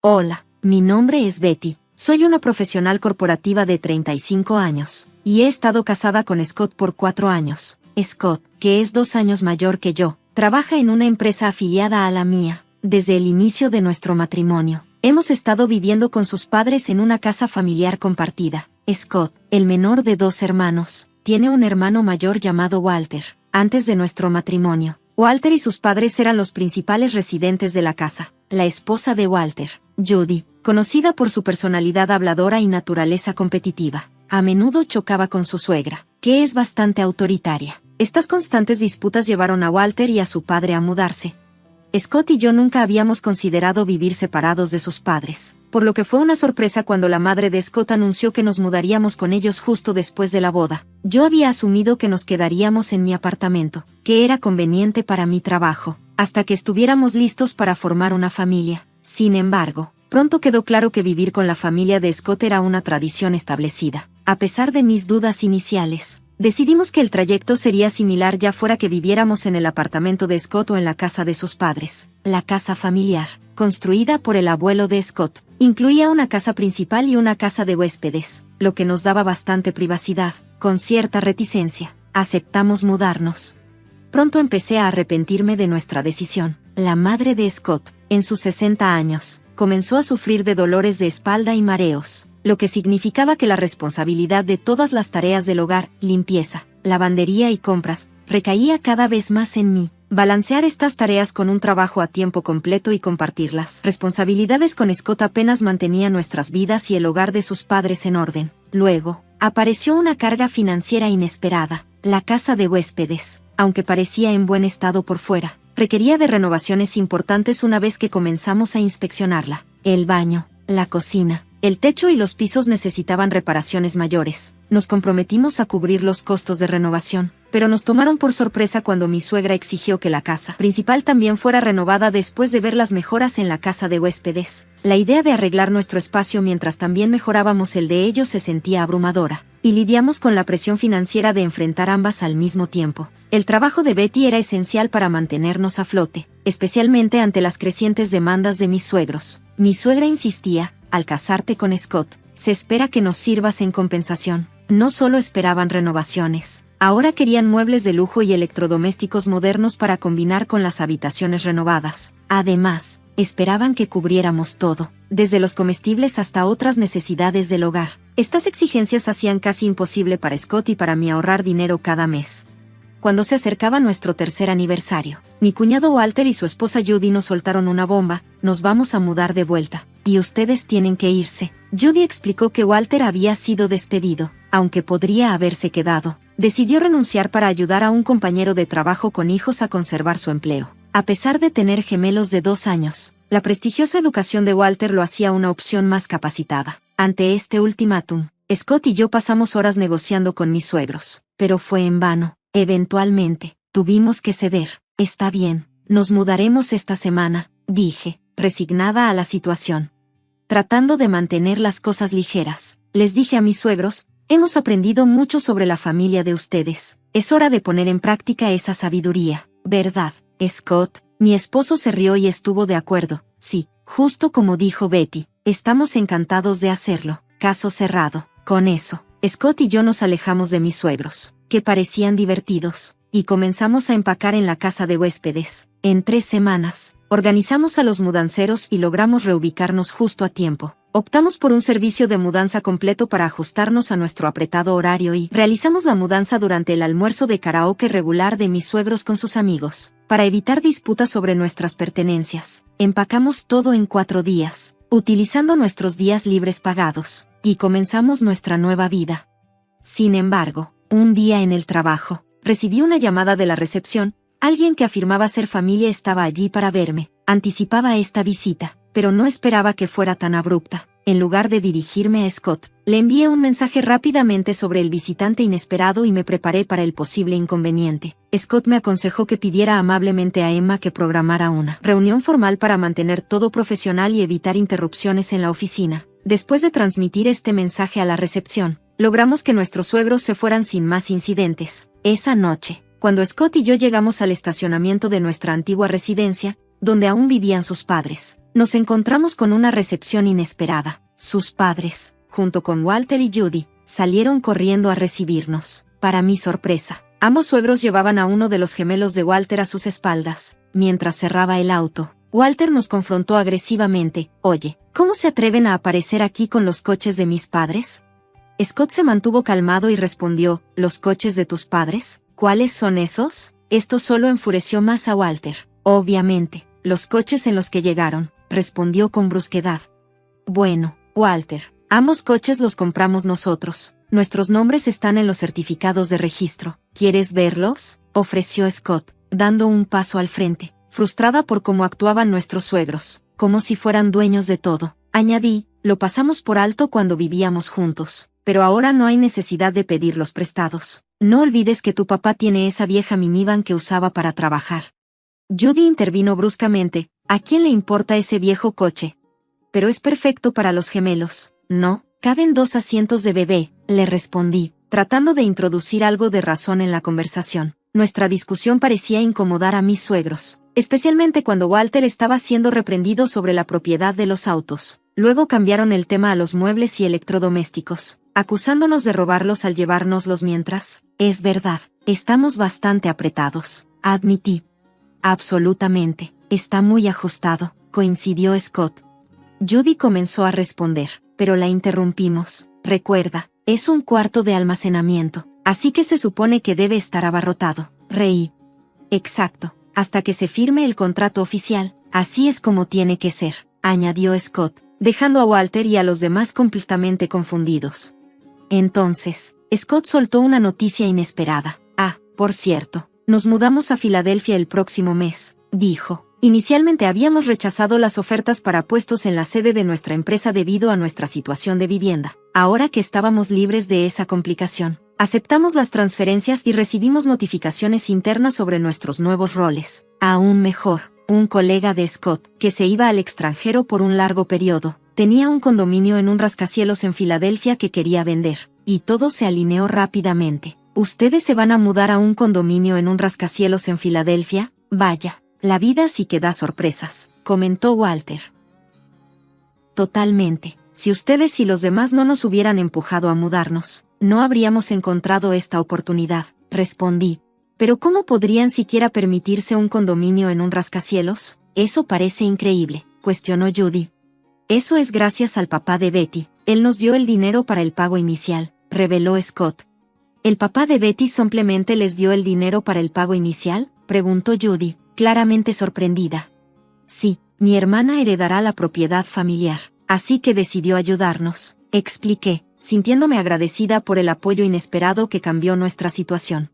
Hola, mi nombre es Betty. Soy una profesional corporativa de 35 años, y he estado casada con Scott por 4 años. Scott, que es 2 años mayor que yo, trabaja en una empresa afiliada a la mía. Desde el inicio de nuestro matrimonio, hemos estado viviendo con sus padres en una casa familiar compartida. Scott, el menor de 2 hermanos, tiene un hermano mayor llamado Walter. Antes de nuestro matrimonio, Walter y sus padres eran los principales residentes de la casa. La esposa de Walter, Judy, conocida por su personalidad habladora y naturaleza competitiva, a menudo chocaba con su suegra, que es bastante autoritaria. Estas constantes disputas llevaron a Walter y a su padre a mudarse. Scott y yo nunca habíamos considerado vivir separados de sus padres, por lo que fue una sorpresa cuando la madre de Scott anunció que nos mudaríamos con ellos justo después de la boda. Yo había asumido que nos quedaríamos en mi apartamento, que era conveniente para mi trabajo, hasta que estuviéramos listos para formar una familia. Sin embargo, pronto quedó claro que vivir con la familia de Scott era una tradición establecida. A pesar de mis dudas iniciales, decidimos que el trayecto sería similar ya fuera que viviéramos en el apartamento de Scott o en la casa de sus padres. La casa familiar, construida por el abuelo de Scott, incluía una casa principal y una casa de huéspedes, lo que nos daba bastante privacidad. Con cierta reticencia, aceptamos mudarnos. Pronto empecé a arrepentirme de nuestra decisión. La madre de Scott, en sus 60 años, comenzó a sufrir de dolores de espalda y mareos, lo que significaba que la responsabilidad de todas las tareas del hogar, limpieza, lavandería y compras, recaía cada vez más en mí. Balancear estas tareas con un trabajo a tiempo completo y compartir las responsabilidades con Scott apenas mantenía nuestras vidas y el hogar de sus padres en orden. Luego, apareció una carga financiera inesperada. La casa de huéspedes, aunque parecía en buen estado por fuera, requería de renovaciones importantes una vez que comenzamos a inspeccionarla. El baño, la cocina, el techo y los pisos necesitaban reparaciones mayores. Nos comprometimos a cubrir los costos de renovación, pero nos tomaron por sorpresa cuando mi suegra exigió que la casa principal también fuera renovada después de ver las mejoras en la casa de huéspedes. La idea de arreglar nuestro espacio mientras también mejorábamos el de ellos se sentía abrumadora, y lidiamos con la presión financiera de enfrentar ambas al mismo tiempo. El trabajo de Betty era esencial para mantenernos a flote, especialmente ante las crecientes demandas de mis suegros. Mi suegra insistía: al casarte con Scott, se espera que nos sirvas en compensación. No solo esperaban renovaciones, ahora querían muebles de lujo y electrodomésticos modernos para combinar con las habitaciones renovadas. Además, esperaban que cubriéramos todo, desde los comestibles hasta otras necesidades del hogar. Estas exigencias hacían casi imposible para Scott y para mí ahorrar dinero cada mes. Cuando se acercaba nuestro 3er aniversario, mi cuñado Walter y su esposa Judy nos soltaron una bomba: nos vamos a mudar de vuelta, y ustedes tienen que irse. Judy explicó que Walter había sido despedido, aunque podría haberse quedado. Decidió renunciar para ayudar a un compañero de trabajo con hijos a conservar su empleo. A pesar de tener gemelos de 2 años, la prestigiosa educación de Walter lo hacía una opción más capacitada. Ante este ultimátum, Scott y yo pasamos horas negociando con mis suegros, pero fue en vano. Eventualmente, tuvimos que ceder. Está bien, nos mudaremos esta semana, dije, resignada a la situación. Tratando de mantener las cosas ligeras, les dije a mis suegros: hemos aprendido mucho sobre la familia de ustedes. Es hora de poner en práctica esa sabiduría, ¿verdad, Scott? Mi esposo se rió y estuvo de acuerdo. Sí, justo como dijo Betty, estamos encantados de hacerlo. Caso cerrado. Con eso, Scott y yo nos alejamos de mis suegros, que parecían divertidos, y comenzamos a empacar en la casa de huéspedes. En 3 semanas, organizamos a los mudanceros y logramos reubicarnos justo a tiempo. Optamos por un servicio de mudanza completo para ajustarnos a nuestro apretado horario y realizamos la mudanza durante el almuerzo de karaoke regular de mis suegros con sus amigos. Para evitar disputas sobre nuestras pertenencias, empacamos todo en 4 días, utilizando nuestros días libres pagados, y comenzamos nuestra nueva vida. Sin embargo, un día en el trabajo, recibí una llamada de la recepción. Alguien que afirmaba ser familia estaba allí para verme. Anticipaba esta visita, pero no esperaba que fuera tan abrupta. En lugar de dirigirme a Scott, le envié un mensaje rápidamente sobre el visitante inesperado y me preparé para el posible inconveniente. Scott me aconsejó que pidiera amablemente a Emma que programara una reunión formal para mantener todo profesional y evitar interrupciones en la oficina. Después de transmitir este mensaje a la recepción, logramos que nuestros suegros se fueran sin más incidentes. Esa noche, cuando Scott y yo llegamos al estacionamiento de nuestra antigua residencia, donde aún vivían sus padres. Nos encontramos con una recepción inesperada. Sus padres, junto con Walter y Judy, salieron corriendo a recibirnos. Para mi sorpresa, ambos suegros llevaban a uno de los gemelos de Walter a sus espaldas. Mientras cerraba el auto, Walter nos confrontó agresivamente. Oye, ¿cómo se atreven a aparecer aquí con los coches de mis padres? Scott se mantuvo calmado y respondió, ¿los coches de tus padres? ¿Cuáles son esos? Esto solo enfureció más a Walter. Obviamente, los coches en los que llegaron, respondió con brusquedad. Bueno, Walter, ambos coches los compramos nosotros. Nuestros nombres están en los certificados de registro. ¿Quieres verlos?, ofreció Scott, dando un paso al frente, frustrada por cómo actuaban nuestros suegros, como si fueran dueños de todo. Añadí, lo pasamos por alto cuando vivíamos juntos, pero ahora no hay necesidad de pedirlos prestados. No olvides que tu papá tiene esa vieja minivan que usaba para trabajar. Judy intervino bruscamente. ¿A quién le importa ese viejo coche? Pero es perfecto para los gemelos. No, caben 2 asientos de bebé, le respondí, tratando de introducir algo de razón en la conversación. Nuestra discusión parecía incomodar a mis suegros, especialmente cuando Walter estaba siendo reprendido sobre la propiedad de los autos. Luego cambiaron el tema a los muebles y electrodomésticos, acusándonos de robarlos al llevárnoslos mientras. Es verdad, estamos bastante apretados, admití. Absolutamente, está muy ajustado, coincidió Scott. Judy comenzó a responder, pero la interrumpimos. Recuerda, es un cuarto de almacenamiento, así que se supone que debe estar abarrotado. Reí. Exacto, hasta que se firme el contrato oficial, así es como tiene que ser, añadió Scott, dejando a Walter y a los demás completamente confundidos. Entonces, Scott soltó una noticia inesperada. Ah, por cierto, nos mudamos a Filadelfia el próximo mes, dijo. Inicialmente habíamos rechazado las ofertas para puestos en la sede de nuestra empresa debido a nuestra situación de vivienda. Ahora que estábamos libres de esa complicación, aceptamos las transferencias y recibimos notificaciones internas sobre nuestros nuevos roles. Aún mejor, un colega de Scott, que se iba al extranjero por un largo periodo, tenía un condominio en un rascacielos en Filadelfia que quería vender, y todo se alineó rápidamente. ¿Ustedes se van a mudar a un condominio en un rascacielos en Filadelfia? Vaya. La vida sí que da sorpresas, comentó Walter. Totalmente. Si ustedes y los demás no nos hubieran empujado a mudarnos, no habríamos encontrado esta oportunidad, respondí. Pero ¿cómo podrían siquiera permitirse un condominio en un rascacielos? Eso parece increíble, cuestionó Judy. Eso es gracias al papá de Betty. Él nos dio el dinero para el pago inicial, reveló Scott. ¿El papá de Betty simplemente les dio el dinero para el pago inicial?, preguntó Judy, claramente sorprendida. Sí, mi hermana heredará la propiedad familiar, así que decidió ayudarnos, expliqué, sintiéndome agradecida por el apoyo inesperado que cambió nuestra situación.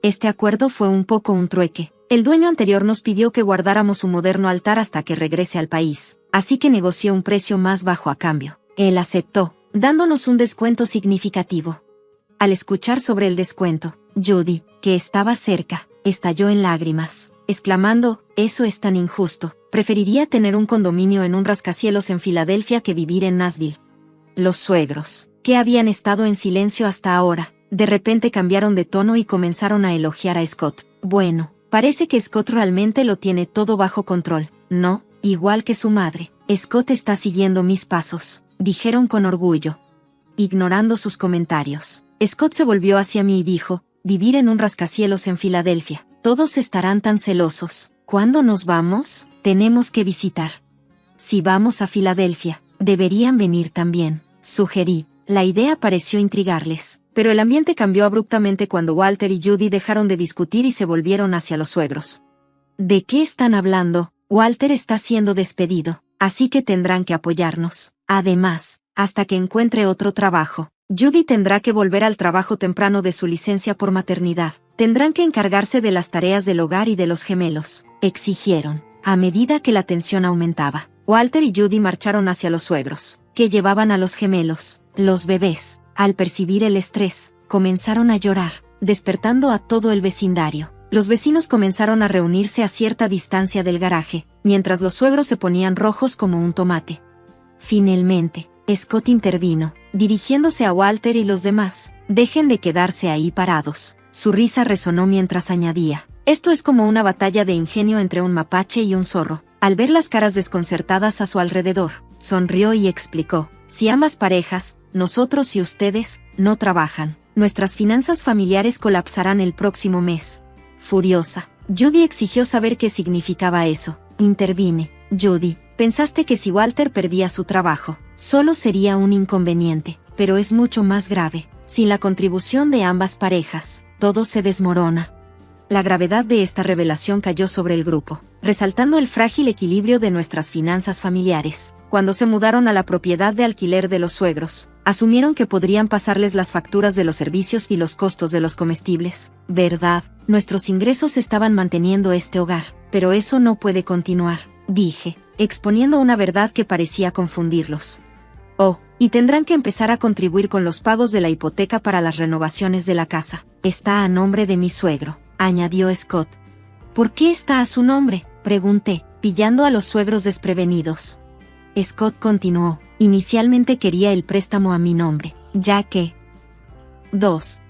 Este acuerdo fue un poco un trueque. El dueño anterior nos pidió que guardáramos su moderno altar hasta que regrese al país, así que negoció un precio más bajo a cambio. Él aceptó, dándonos un descuento significativo. Al escuchar sobre el descuento, Judy, que estaba cerca, estalló en lágrimas, exclamando, «Eso es tan injusto, preferiría tener un condominio en un rascacielos en Filadelfia que vivir en Nashville». Los suegros, que habían estado en silencio hasta ahora, de repente cambiaron de tono y comenzaron a elogiar a Scott. Bueno, parece que Scott realmente lo tiene todo bajo control, ¿no? Igual que su madre, Scott está siguiendo mis pasos, dijeron con orgullo. Ignorando sus comentarios, Scott se volvió hacia mí y dijo, «Vivir en un rascacielos en Filadelfia. Todos estarán tan celosos. ¿Cuándo nos vamos? Tenemos que visitar». Si vamos a Filadelfia, deberían venir también, sugerí. La idea pareció intrigarles, pero el ambiente cambió abruptamente cuando Walter y Judy dejaron de discutir y se volvieron hacia los suegros. ¿De qué están hablando? Walter está siendo despedido, así que tendrán que apoyarnos. Además, hasta que encuentre otro trabajo, Judy tendrá que volver al trabajo temprano de su licencia por maternidad. Tendrán que encargarse de las tareas del hogar y de los gemelos, exigieron. A medida que la tensión aumentaba, Walter y Judy marcharon hacia los suegros, que llevaban a los gemelos. Los bebés, al percibir el estrés, comenzaron a llorar, despertando a todo el vecindario. Los vecinos comenzaron a reunirse a cierta distancia del garaje, mientras los suegros se ponían rojos como un tomate. Finalmente, Scott intervino, dirigiéndose a Walter y los demás. «Dejen de quedarse ahí parados». Su risa resonó mientras añadía, «Esto es como una batalla de ingenio entre un mapache y un zorro. Al ver las caras desconcertadas a su alrededor, sonrió y explicó: si ambas parejas, nosotros y ustedes, no trabajan, nuestras finanzas familiares colapsarán el próximo mes. Furiosa, Judy exigió saber qué significaba eso. Intervine: Judy, pensaste que si Walter perdía su trabajo, solo sería un inconveniente, pero es mucho más grave. Sin la contribución de ambas parejas, todo se desmorona. La gravedad de esta revelación cayó sobre el grupo, resaltando el frágil equilibrio de nuestras finanzas familiares. Cuando se mudaron a la propiedad de alquiler de los suegros, asumieron que podrían pasarles las facturas de los servicios y los costos de los comestibles. ¿Verdad? Nuestros ingresos estaban manteniendo este hogar, pero eso no puede continuar, dije, exponiendo una verdad que parecía confundirlos. Oh, y tendrán que empezar a contribuir con los pagos de la hipoteca para las renovaciones de la casa. Está a nombre de mi suegro, añadió Scott. ¿Por qué está a su nombre?, pregunté, pillando a los suegros desprevenidos. Scott continuó: inicialmente quería el préstamo a mi nombre, ya que 2.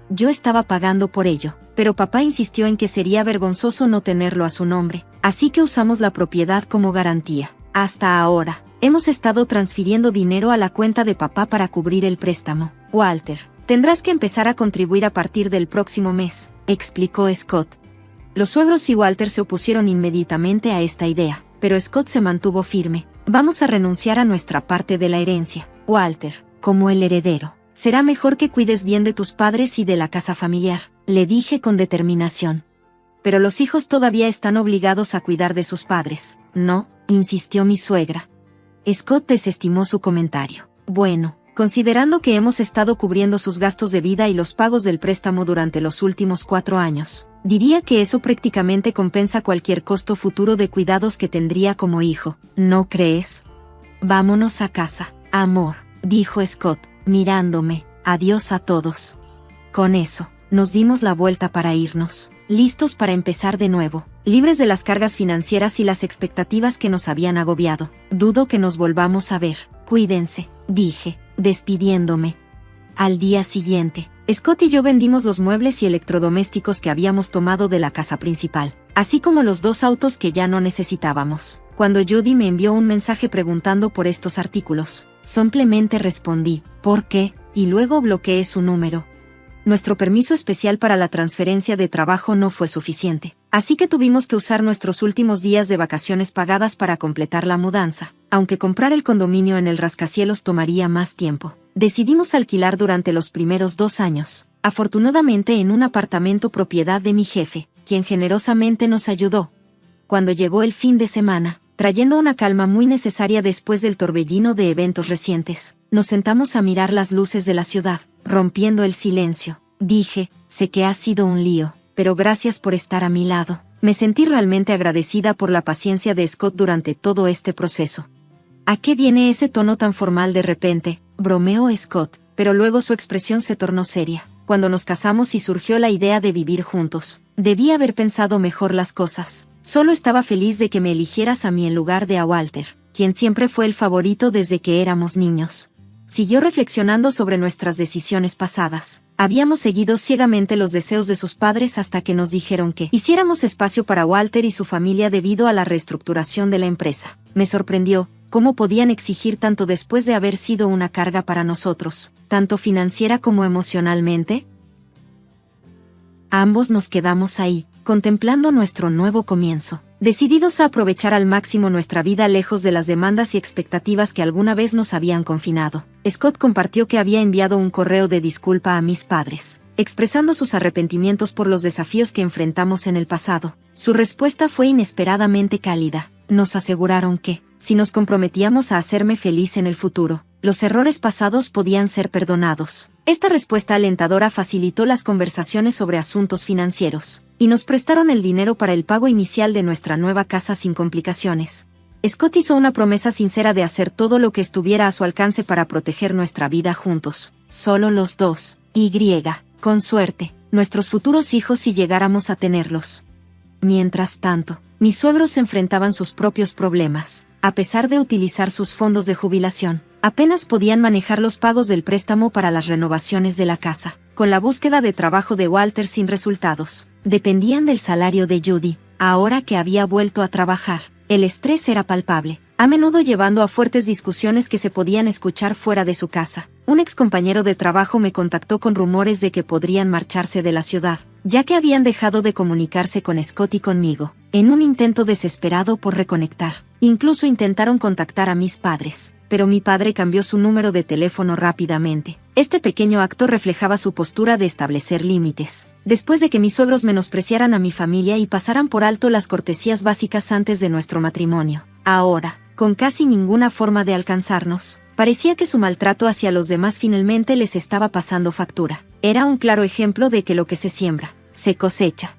Yo estaba pagando por ello, pero papá insistió en que sería vergonzoso no tenerlo a su nombre, así que usamos la propiedad como garantía. Hasta ahora, hemos estado transfiriendo dinero a la cuenta de papá para cubrir el préstamo. Walter, tendrás que empezar a contribuir a partir del próximo mes, explicó Scott. Los suegros y Walter se opusieron inmediatamente a esta idea, pero Scott se mantuvo firme. Vamos a renunciar a nuestra parte de la herencia. Walter, como el heredero, será mejor que cuides bien de tus padres y de la casa familiar, le dije con determinación. Pero los hijos todavía están obligados a cuidar de sus padres, ¿no?, insistió mi suegra. Scott desestimó su comentario. Bueno, considerando que hemos estado cubriendo sus gastos de vida y los pagos del préstamo durante los últimos 4 años, diría que eso prácticamente compensa cualquier costo futuro de cuidados que tendría como hijo, ¿no crees? Vámonos a casa, amor, dijo Scott, mirándome. Adiós a todos. Con eso, nos dimos la vuelta para irnos, listos para empezar de nuevo, libres de las cargas financieras y las expectativas que nos habían agobiado. Dudo que nos volvamos a ver. Cuídense, dije, despidiéndome. Al día siguiente, Scott y yo vendimos los muebles y electrodomésticos que habíamos tomado de la casa principal, así como los 2 autos que ya no necesitábamos. Cuando Judy me envió un mensaje preguntando por estos artículos, simplemente respondí: ¿por qué?, y luego bloqueé su número. Nuestro permiso especial para la transferencia de trabajo no fue suficiente, así que tuvimos que usar nuestros últimos días de vacaciones pagadas para completar la mudanza. Aunque comprar el condominio en el rascacielos tomaría más tiempo, decidimos alquilar durante los primeros 2 años, afortunadamente en un apartamento propiedad de mi jefe, quien generosamente nos ayudó. Cuando llegó el fin de semana, trayendo una calma muy necesaria después del torbellino de eventos recientes, nos sentamos a mirar las luces de la ciudad, rompiendo el silencio. Dije: sé que ha sido un lío, pero gracias por estar a mi lado. Me sentí realmente agradecida por la paciencia de Scott durante todo este proceso. ¿A qué viene ese tono tan formal de repente?, bromeó Scott, pero luego su expresión se tornó seria. Cuando nos casamos y surgió la idea de vivir juntos, debí haber pensado mejor las cosas. Solo estaba feliz de que me eligieras a mí en lugar de a Walter, quien siempre fue el favorito desde que éramos niños. Siguió reflexionando sobre nuestras decisiones pasadas. Habíamos seguido ciegamente los deseos de sus padres hasta que nos dijeron que hiciéramos espacio para Walter y su familia debido a la reestructuración de la empresa. Me sorprendió cómo podían exigir tanto después de haber sido una carga para nosotros, tanto financiera como emocionalmente. Ambos nos quedamos ahí, contemplando nuestro nuevo comienzo, decididos a aprovechar al máximo nuestra vida lejos de las demandas y expectativas que alguna vez nos habían confinado. Scott compartió que había enviado un correo de disculpa a mis padres, expresando sus arrepentimientos por los desafíos que enfrentamos en el pasado. Su respuesta fue inesperadamente cálida. Nos aseguraron que, si nos comprometíamos a hacerme feliz en el futuro, los errores pasados podían ser perdonados. Esta respuesta alentadora facilitó las conversaciones sobre asuntos financieros, y nos prestaron el dinero para el pago inicial de nuestra nueva casa sin complicaciones. Scott hizo una promesa sincera de hacer todo lo que estuviera a su alcance para proteger nuestra vida juntos, solo los dos, con suerte, nuestros futuros hijos si llegáramos a tenerlos. Mientras tanto, mis suegros enfrentaban sus propios problemas. A pesar de utilizar sus fondos de jubilación, apenas podían manejar los pagos del préstamo para las renovaciones de la casa. Con la búsqueda de trabajo de Walter sin resultados, dependían del salario de Judy. Ahora que había vuelto a trabajar, El estrés era palpable, a menudo llevando a fuertes discusiones que se podían escuchar fuera de su casa. Un excompañero de trabajo me contactó con rumores de que podrían marcharse de la ciudad, ya que habían dejado de comunicarse con Scott y conmigo, en un intento desesperado por reconectar. Incluso intentaron contactar a mis padres, pero mi padre cambió su número de teléfono rápidamente. Este pequeño acto reflejaba su postura de establecer límites. Después de que mis suegros menospreciaran a mi familia y pasaran por alto las cortesías básicas antes de nuestro matrimonio, ahora, con casi ninguna forma de alcanzarnos, parecía que su maltrato hacia los demás finalmente les estaba pasando factura. Era un claro ejemplo de que lo que se siembra, se cosecha.